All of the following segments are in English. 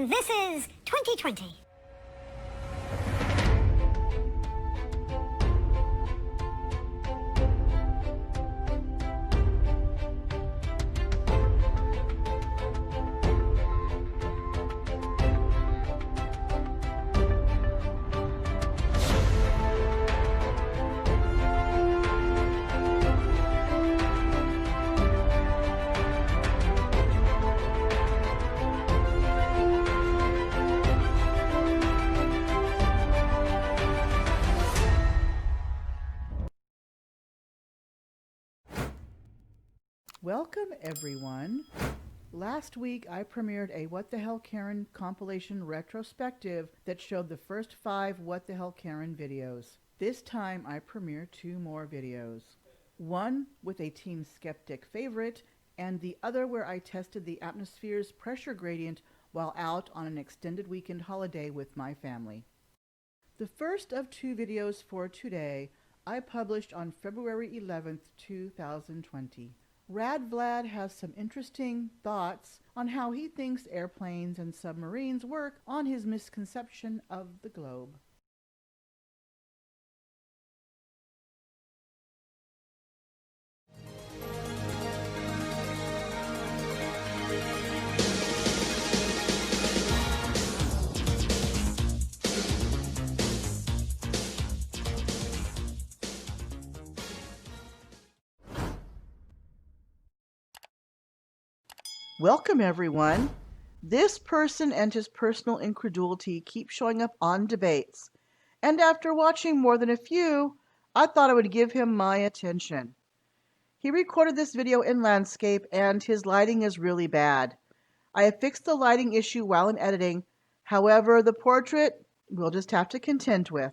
This is 2020. Welcome, everyone. Last week, I premiered a What the Hell Karen compilation retrospective that showed the first 5 What the Hell Karen videos. This time, I premiere 2 more videos. One with a Team Skeptic favorite, and the other where I tested the atmosphere's pressure gradient while out on an extended weekend holiday with my family. The first of 2 videos for today I published on February 11th, 2020. Rad Vlad has some interesting thoughts on how he thinks airplanes and submarines work on his misconception of the globe. Welcome, everyone. This person and his personal incredulity keep showing up on debates, and after watching more than a few, I thought I would give him my attention. He recorded this video in landscape, and his lighting is really bad. I have fixed the lighting issue while in editing. However, the portrait we'll just have to contend with.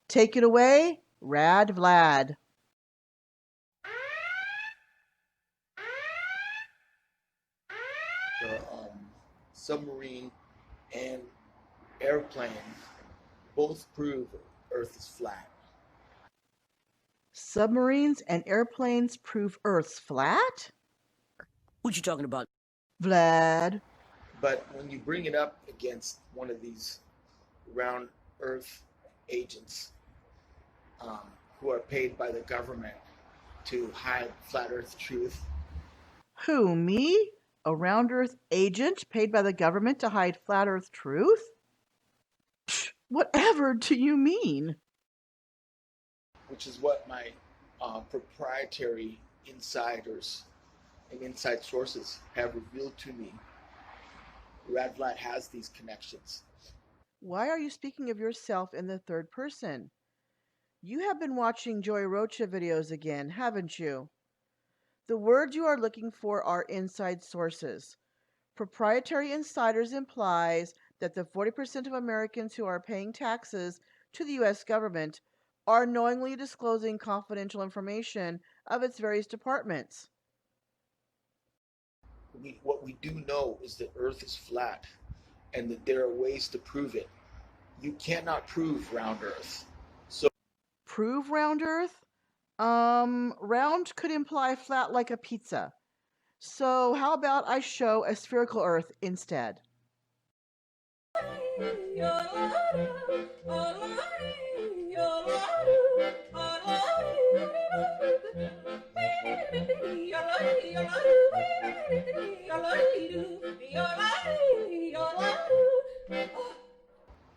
Take it away, Rad Vlad. The submarine and airplane both prove Earth is flat. Submarines and airplanes prove Earth's flat? What you talking about? Vlad. But when you bring it up against one of these round Earth agents who are paid by the government to hide flat Earth truth. Who, me? A round Earth agent paid by the government to hide flat Earth truth? Psh, whatever do you mean? Which is what my proprietary insiders and inside sources have revealed to me. Rad Vlad has these connections. Why are you speaking of yourself in the third person? You have been watching Joy Rocha videos again, haven't you? The words you are looking for are inside sources. Proprietary insiders implies that the 40% of Americans who are paying taxes to the U.S. government are knowingly disclosing confidential information of its various departments. What we do know is that Earth is flat and that there are ways to prove it. You cannot prove round Earth. So Prove round Earth? Round could imply flat like a pizza. So how about I show a spherical Earth instead?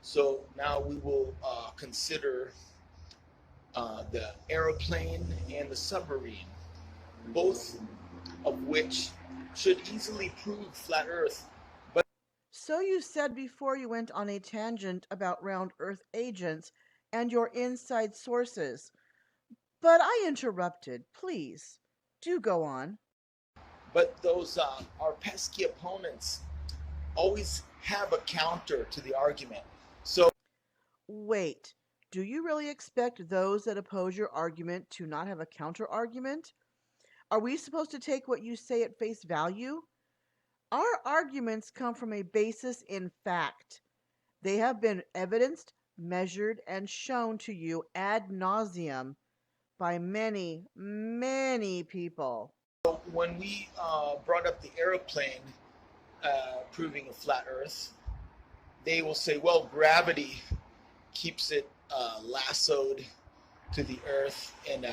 So now we will consider the aeroplane and the submarine, both of which should easily prove flat Earth. But So you said before you went on a tangent about round Earth agents and your inside sources. But I interrupted. Please, do go on. those our pesky opponents always have a counter to the argument. So Wait, do you really expect those that oppose your argument to not have a counter-argument? Are we supposed to take what you say at face value? Our arguments come from a basis in fact. They have been evidenced, measured, and shown to you ad nauseum by many, many people. when we brought up the airplane, proving a flat Earth, they will say, well, gravity keeps it lassoed to the Earth, and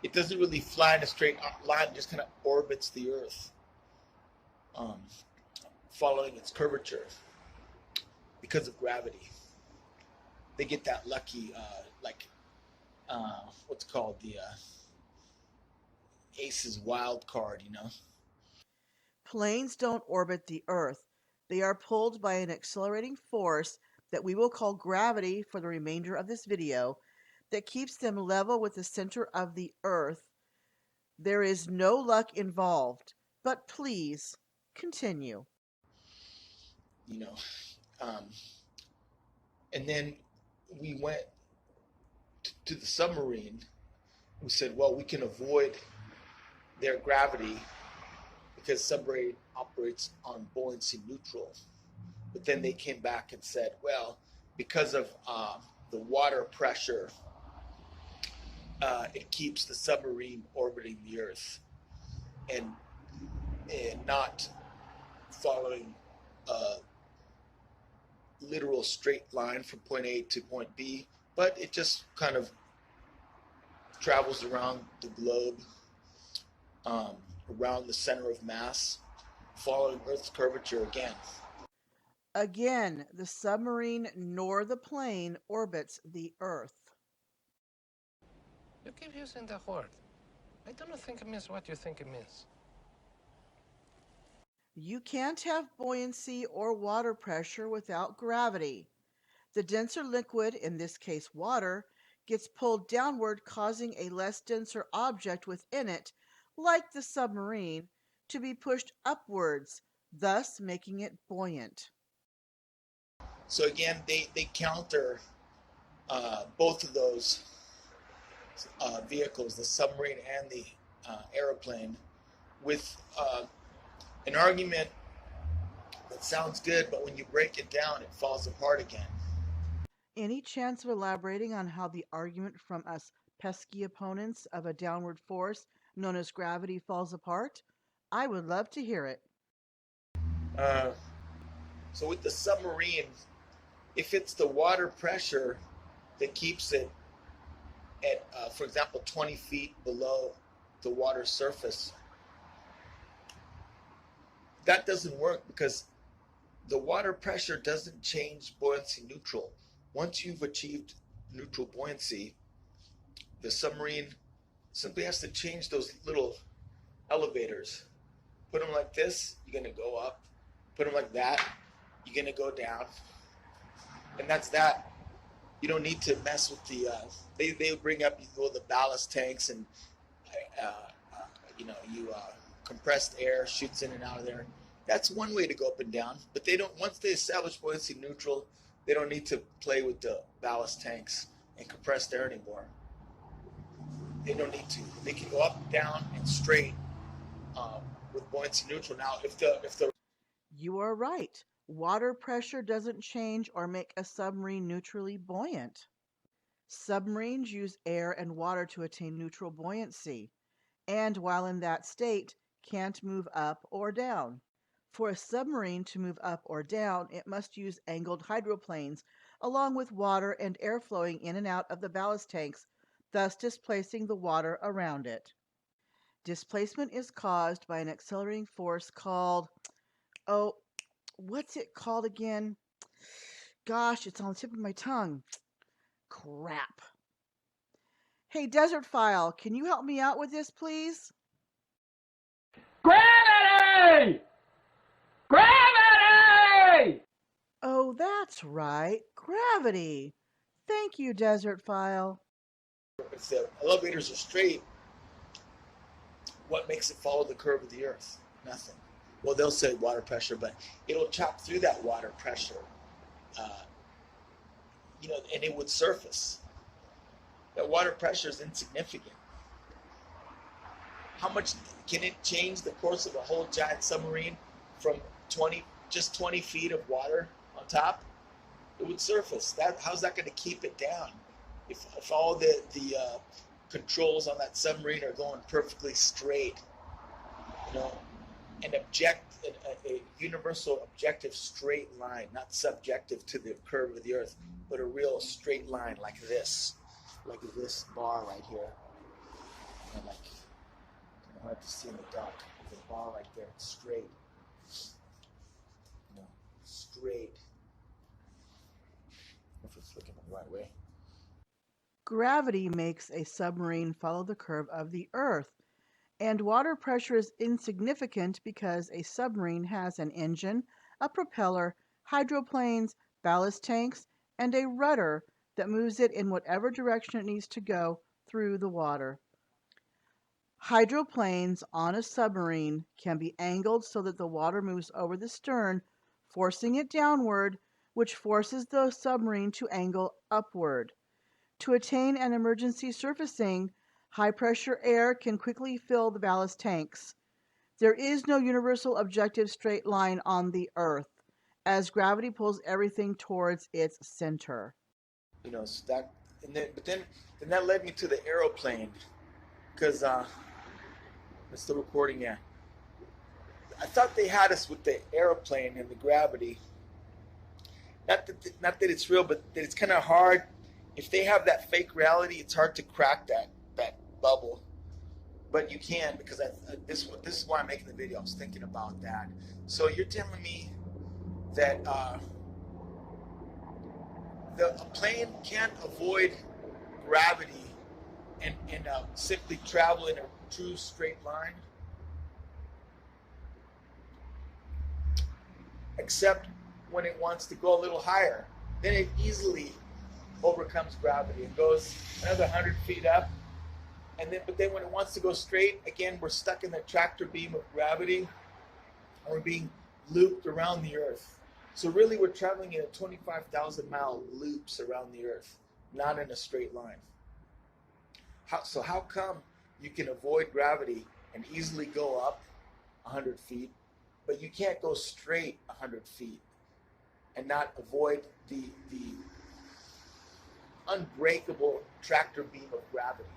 it doesn't really fly in a straight line; it just kind of orbits the Earth, following its curvature because of gravity. They get that lucky, what's called the Ace's wild card, you know. Planes don't orbit the Earth. They are pulled by an accelerating force that we will call gravity for the remainder of this video that keeps them level with the center of the Earth. There is no luck involved, but please continue. You know, and then we went to the submarine. We said, well, we can avoid their gravity because submarine operates on buoyancy neutral. But then they came back and said, well, because of the water pressure, it keeps the submarine orbiting the Earth and not following a literal straight line from point A to point B, but it just kind of travels around the globe, around the center of mass, following Earth's curvature again. Again, the submarine nor the plane orbits the Earth. You keep using the word. I do not think it means what you think it means. You can't have buoyancy or water pressure without gravity. The denser liquid, in this case water, gets pulled downward, causing a less denser object within it, like the submarine, to be pushed upwards, thus making it buoyant. So again, they counter both of those vehicles, the submarine and the airplane, with an argument that sounds good, but when you break it down, it falls apart again. Any chance of elaborating on how the argument from us pesky opponents of a downward force known as gravity falls apart? I would love to hear it. So with the submarine, if it's the water pressure that keeps it at, for example, 20 feet below the water surface, that doesn't work because the water pressure doesn't change buoyancy neutral. Once you've achieved neutral buoyancy, the submarine simply has to change those little elevators. Put them like this, you're going to go up. Put them like that, you're going to go down. And that's that. You don't need to mess with the, they bring up the ballast tanks and, compressed air shoots in and out of there. That's one way to go up and down. But they don't, once they establish buoyancy neutral, they don't need to play with the ballast tanks and compressed air anymore. They don't need to. They can go up, down, and straight with buoyancy neutral. Now, if the You are right. Water pressure doesn't change or make a submarine neutrally buoyant. Submarines use air and water to attain neutral buoyancy, and while in that state, can't move up or down. For a submarine to move up or down, it must use angled hydroplanes, along with water and air flowing in and out of the ballast tanks, thus displacing the water around it. Displacement is caused by an accelerating force called, what's it called again? Gosh, it's on the tip of my tongue. Crap. Hey, Desert File, can you help me out with this, please? Gravity! Gravity! Oh, that's right. Gravity. Thank you, Desert File. if the elevators are straight, what makes it follow the curve of the Earth? Nothing. Well, they'll say water pressure, but it'll chop through that water pressure, and it would surface. That water pressure is insignificant. How much can it change the course of a whole giant submarine from 20 feet of water on top? It would surface. How's that going to keep it down? If all the controls on that submarine are going perfectly straight, a universal objective straight line, not subjective to the curve of the Earth, but a real straight line like this bar right here, and like I have to see in the dark. The bar right there, it's straight, straight. If it's looking the right way. Gravity makes a submarine follow the curve of the Earth, and water pressure is insignificant because a submarine has an engine, a propeller, hydroplanes, ballast tanks, and a rudder that moves it in whatever direction it needs to go through the water. Hydroplanes on a submarine can be angled so that the water moves over the stern, forcing it downward, which forces the submarine to angle upward. To attain an emergency surfacing, high-pressure air can quickly fill the ballast tanks. There is no universal objective straight line on the Earth, as gravity pulls everything towards its center. So that, but then that led me to the aeroplane, because it's still recording, yeah. I thought they had us with the airplane and the gravity. Not that it's real, but that it's kind of hard. If they have that fake reality, it's hard to crack that bubble. But you can, because this is why I'm making the video. I was thinking about that. So you're telling me that a plane can't avoid gravity and simply travel in a true straight line? Except when it wants to go a little higher. Then it easily overcomes gravity and goes another 100 feet up. But then when it wants to go straight, again, we're stuck in the tractor beam of gravity, and we're being looped around the Earth. So really we're traveling in a 25,000 mile loops around the Earth, not in a straight line. How come you can avoid gravity and easily go up 100 feet, but you can't go straight 100 feet and not avoid the unbreakable tractor beam of gravity?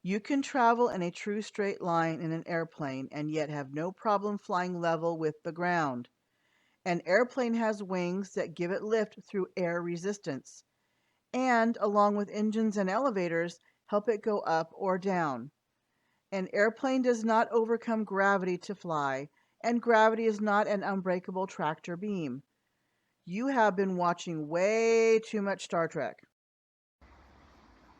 You can travel in a true straight line in an airplane and yet have no problem flying level with the ground. An airplane has wings that give it lift through air resistance, and, along with engines and elevators, help it go up or down. An airplane does not overcome gravity to fly, and gravity is not an unbreakable tractor beam. You have been watching way too much Star Trek.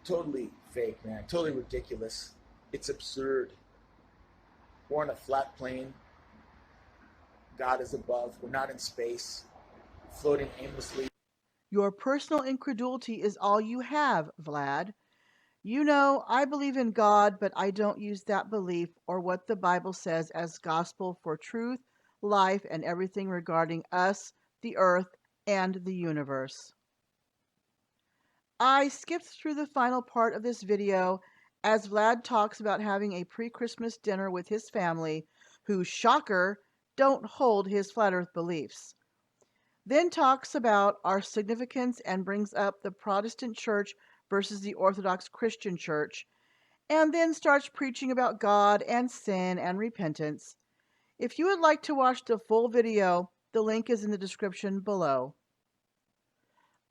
Totally fake, man. Totally ridiculous. It's absurd. We're on a flat plane. God is above. We're not in space, floating aimlessly. Your personal incredulity is all you have, Vlad. You know, I believe in God, but I don't use that belief or what the Bible says as gospel for truth, life, and everything regarding us, the earth, and the universe. I skipped through the final part of this video as Vlad talks about having a pre-Christmas dinner with his family, who, shocker, don't hold his flat earth beliefs. Then talks about our significance and brings up the Protestant church versus the Orthodox Christian church, and then starts preaching about God and sin and repentance. If you would like to watch the full video, the link is in the description below.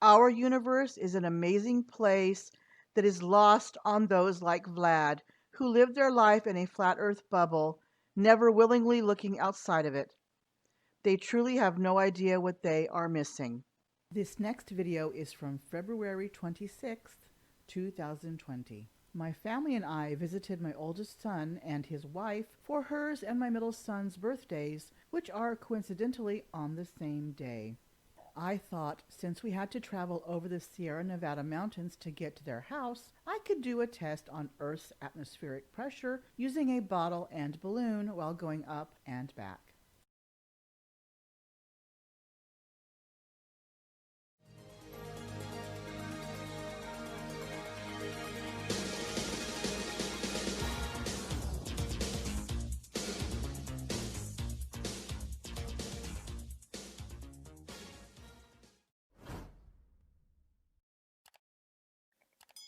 Our universe is an amazing place that is lost on those like Vlad, who live their life in a flat earth bubble, never willingly looking outside of it. They truly have no idea what they are missing. This next video is from February 26th, 2020. My family and I visited my oldest son and his wife for hers and my middle son's birthdays, which are coincidentally on the same day. I thought since we had to travel over the Sierra Nevada mountains to get to their house, I could do a test on Earth's atmospheric pressure using a bottle and balloon while going up and back.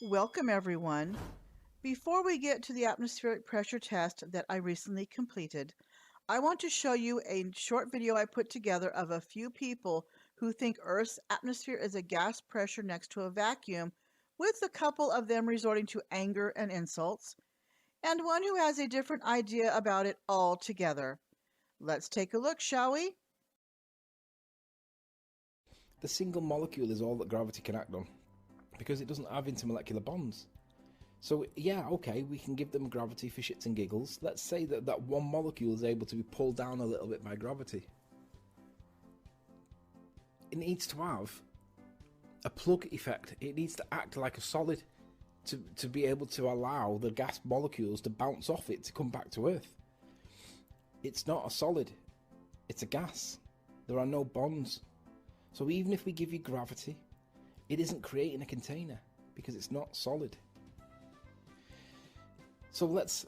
Welcome everyone. Before we get to the atmospheric pressure test that I recently completed, I want to show you a short video I put together of a few people who think Earth's atmosphere is a gas pressure next to a vacuum, with a couple of them resorting to anger and insults, and one who has a different idea about it altogether. Let's take a look, shall we? The single molecule is all that gravity can act on, because it doesn't have intermolecular bonds. So yeah, okay, we can give them gravity for shits and giggles. Let's say that that one molecule is able to be pulled down a little bit by gravity. It needs to have a plug effect. It needs to act like a solid to be able to allow the gas molecules to bounce off it to come back to Earth. It's not a solid, it's a gas. There are no bonds. So even if we give you gravity, it isn't creating a container because it's not solid. So let's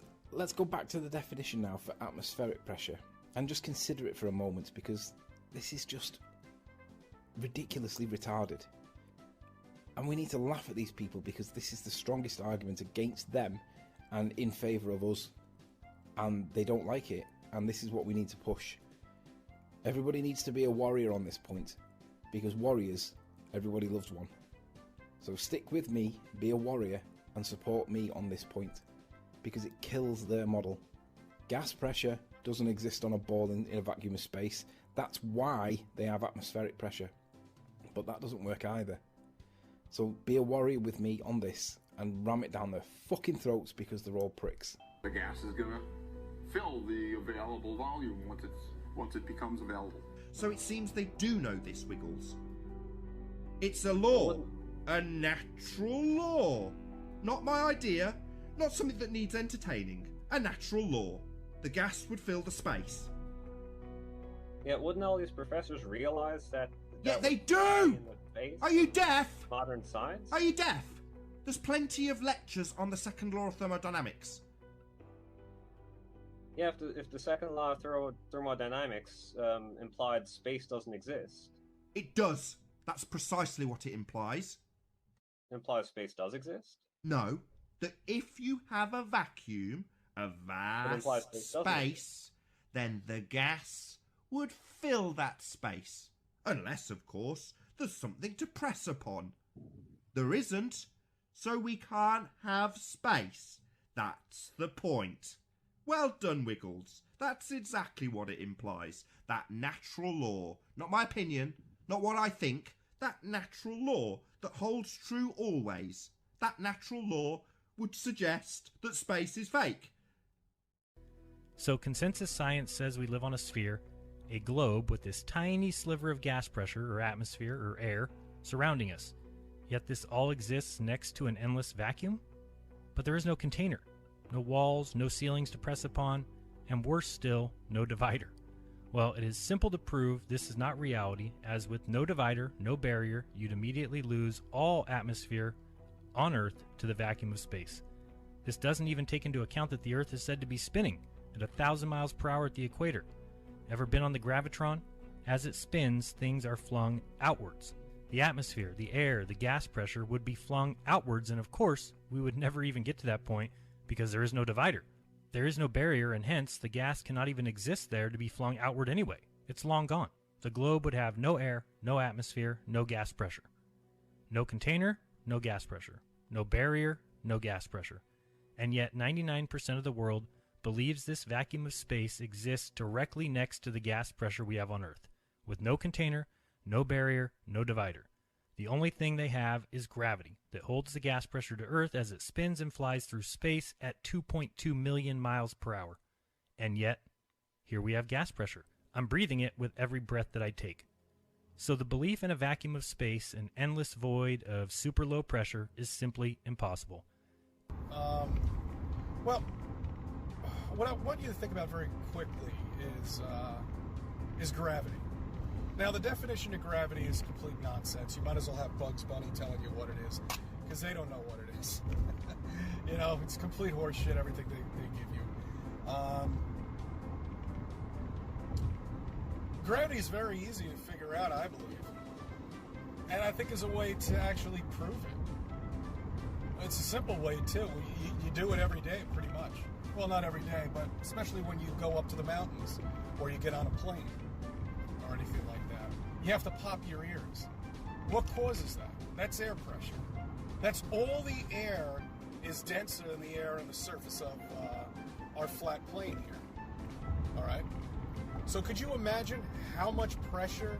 go back to the definition now for atmospheric pressure and just consider it for a moment, because this is just ridiculously retarded. And we need to laugh at these people because this is the strongest argument against them and in favour of us. And they don't like it, and this is what we need to push. Everybody needs to be a warrior on this point, because warriors, everybody loves one. So stick with me, be a warrior, and support me on this point, because it kills their model. Gas pressure doesn't exist on a ball in a vacuum of space. That's why they have atmospheric pressure. But that doesn't work either. So be a warrior with me on this and ram it down their fucking throats, because they're all pricks. The gas is gonna fill the available volume once it becomes available. So it seems they do know this, Wiggles. It's a law. A natural law. Not my idea. Not something that needs entertaining. A natural law. The gas would fill the space. Yeah, wouldn't all these professors realize that? Yeah, they was do! in the face Are you deaf? of modern science? Are you deaf? There's plenty of lectures on the second law of thermodynamics. Yeah, if the second law of thermodynamics implied space doesn't exist, It does. That's precisely what it implies. it implies space does exist. No, that if you have a vacuum, a implies vast space doesn't space, then the gas would fill that space. Unless, of course, there's something to press upon. There isn't, so we can't have space. That's the point. Well done, Wiggles. That's exactly what it implies. That natural law. Not my opinion, not what I think. That natural law that holds true always. That natural law would suggest that space is fake. So consensus science says we live on a sphere, a globe with this tiny sliver of gas pressure or atmosphere or air surrounding us. Yet this all exists next to an endless vacuum? But there is no container, no walls, no ceilings to press upon, and worse still, no divider. Well, it is simple to prove this is not reality, as with no divider, no barrier, you'd immediately lose all atmosphere on Earth to the vacuum of space. This doesn't even take into account that the Earth is said to be spinning at 1,000 miles per hour at the equator. Ever been on the gravitron? As it spins, things are flung outwards. The atmosphere, the air, the gas pressure would be flung outwards, and of course, we would never even get to that point because there is no divider. There is no barrier, and hence the gas cannot even exist there to be flung outward anyway. It's long gone. The globe would have no air, no atmosphere, no gas pressure. No container, no gas pressure. No barrier, no gas pressure. And yet 99% of the world believes this vacuum of space exists directly next to the gas pressure we have on Earth, with no container, no barrier, no divider. The only thing they have is gravity that holds the gas pressure to Earth as it spins and flies through space at 2.2 million miles per hour. And yet, here we have gas pressure. I'm breathing it with every breath that I take. So the belief in a vacuum of space, an endless void of super low pressure, is simply impossible. Well, what I want you to think about very quickly is gravity. Now, the definition of gravity is complete nonsense. You might as well have Bugs Bunny telling you what it is, because they don't know what it is. You know, it's complete horseshit, everything they give you. Gravity is very easy to figure out, I believe. And I think is a way to actually prove it. It's a simple way, too. You do it every day, pretty much. Well, not every day, but especially when you go up to the mountains or you get on a plane or anything like that. You have to pop your ears. What causes that? That's air pressure. That's all the air is denser than the air on the surface of our flat plane here. All right? So could you imagine how much pressure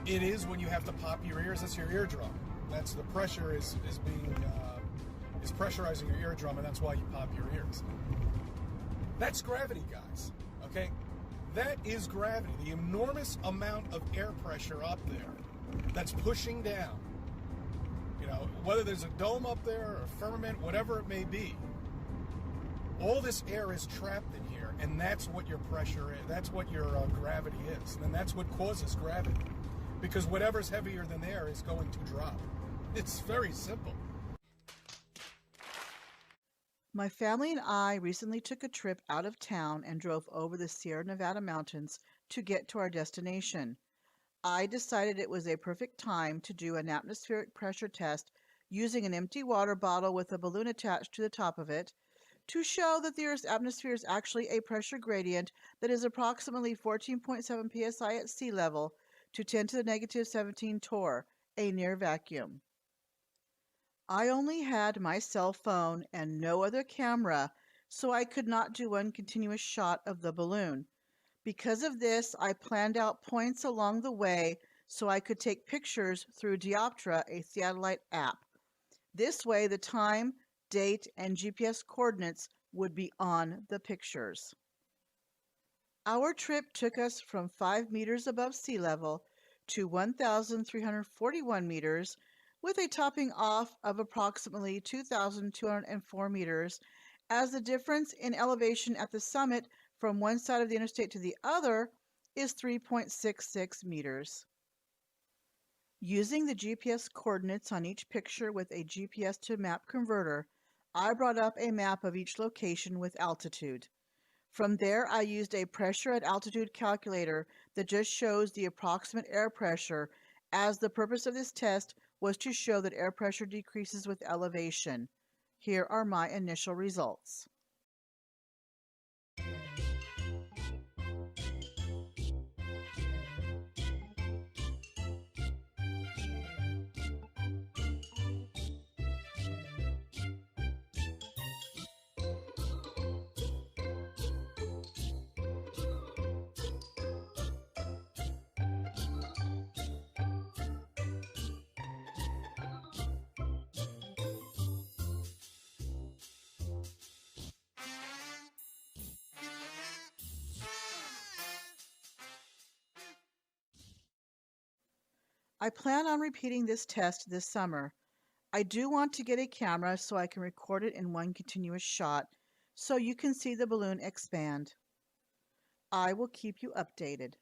it is when you have to pop your ears? That's your eardrum. That's the pressure is pressurizing your eardrum, and that's why you pop your ears. That's gravity, guys. Okay? That is gravity. The enormous amount of air pressure up there that's pushing down. You know, whether there's a dome up there or a firmament, whatever it may be, all this air is trapped in here, and that's what your pressure is. That's what your gravity is. And that's what causes gravity. Because whatever's heavier than air is going to drop. It's very simple. My family and I recently took a trip out of town and drove over the Sierra Nevada mountains to get to our destination. I decided it was a perfect time to do an atmospheric pressure test using an empty water bottle with a balloon attached to the top of it to show that the Earth's atmosphere is actually a pressure gradient that is approximately 14.7 psi at sea level to 10 to the negative 17 torr, a near vacuum. I only had my cell phone and no other camera, so I could not do one continuous shot of the balloon. Because of this, I planned out points along the way so I could take pictures through Dioptra, a satellite app. This way, the time, date, and GPS coordinates would be on the pictures. Our trip took us from 5 meters above sea level to 1,341 meters, with a topping off of approximately 2,204 meters, as the difference in elevation at the summit from one side of the interstate to the other is 3.66 meters. Using the GPS coordinates on each picture with a GPS to map converter, I brought up a map of each location with altitude. From there, I used a pressure at altitude calculator that just shows the approximate air pressure, as the purpose of this test was to show that air pressure decreases with elevation. Here are my initial results. I plan on repeating this test this summer. I do want to get a camera so I can record it in one continuous shot, so you can see the balloon expand. I will keep you updated.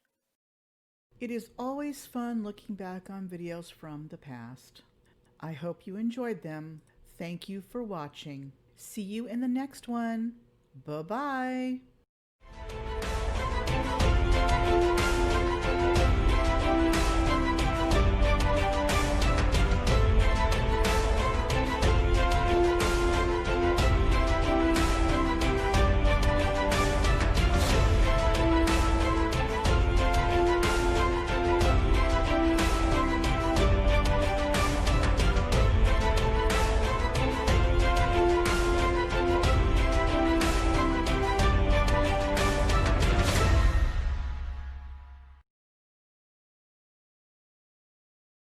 It is always fun looking back on videos from the past. I hope you enjoyed them. Thank you for watching. See you in the next one. Bye-bye.